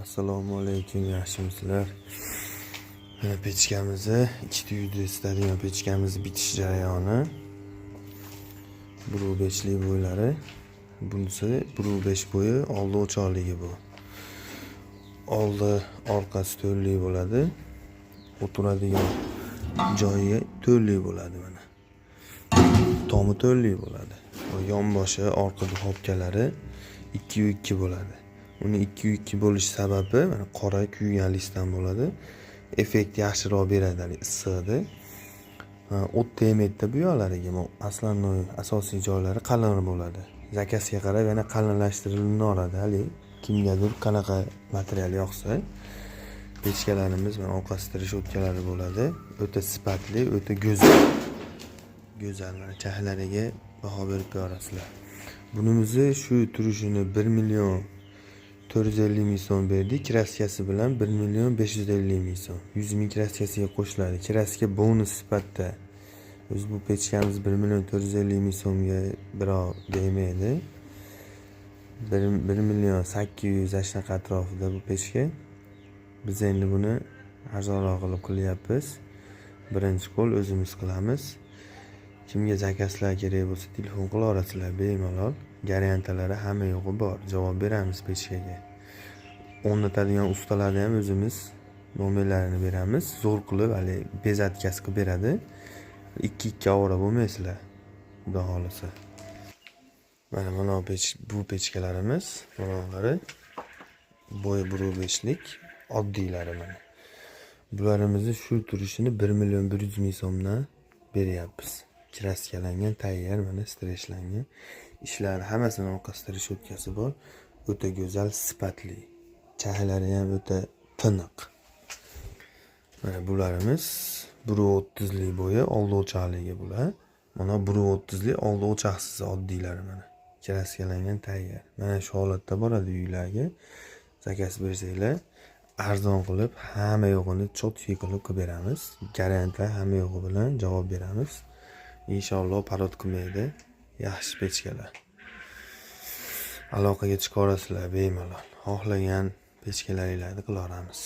Assalomu alaykum, yaxshimisizlar? Mana pechkamizni, ikkita uyda istalgan pechkamizni bitish jarayoni. 1.5 lik bo'ylari. Bunisi 1.5 bo'yi, oldi o'choqligi bu. Oldi orqasi to'rlik bo'ladi. O'tiradigan joyi to'rlik bo'ladi mana. Tomi to'rlik bo'ladi. Yonboshi, orqa duxovkalari 2x2 bo'ladi. Uni 2x2 bo'lish sababi mana qora kuyganlikdan bo'ladi. Effekt yaxshiroq beradi, issiqda. O't tegmaydi bu yoqlariga. Asosiy joylari qalinroq bo'ladi. Zakasiga qarab yana qalinlashtiriladi hali. Kimgadir qanaqa material yoqsa, pechkalarimiz mana orqasida reshotkalari bo'ladi. O'ta sifatli, o'ta go'zal. Mana chahlariga baho berib berasizlar. Bunimizni shu turishini 1.450.000 so'm berdik. Kraskasi bilan 1.550.000 so'm. 100.000 kraskasiga qo'shiladi. Kraska bonus sifatida. Biz bu pechkamiz 1.450.000 so'mga birov deymaydi. 1.800.000 shunaqa atrofida bu pechka. Biz endi buni arzonroq qilib qilyapmiz. Birinchi qo'l o'zimiz qilamiz. Kimga zakaslar kerak bo'lsa telefon qila olasizlar bemalol. Garantalari hamma yo'g'i bor. Javob beramiz pechkaga. O'rnatadigan ustalarni ham o'zimiz nomerlarini beramiz. Zo'r qilib hali bezatkasi qilib beradi. 2 ovora bo'lmaysizlar. Xudo xolasa. Mana bu pechkalarimiz, bunaqalari bo'yi 1.5 lik oddiylari mana. Bularimizni shu turishini 1.100.000 so'mdan beryapmiz. Kraskalangan, tayyor, mana streshlangan. Ishlari hammasining orqasida reshotkasi bor. O'ta go'zal, sifatli. Chahlari ham o'ta tiniq. Mana bularimiz 1.30 lik bo'yi, oldi o'choqligi bular. Mana 1.30 lik oldi o'choqsiz oddiylari mana. Kraskalangan, tayyor. Mana shu holatda boradi uylarga. Zakas bersanglar, arzon qilib, hamma yo'g'ini cho'tki qilib beramiz. Garantiya hamma yo'g'i bilan javob beramiz. Inshaalloh parod qilmaydi. Yaxshi pechkalar. Aloqaga chiqa olasizlar bemalol. Xohlagan pechkalaringizni qila olamiz.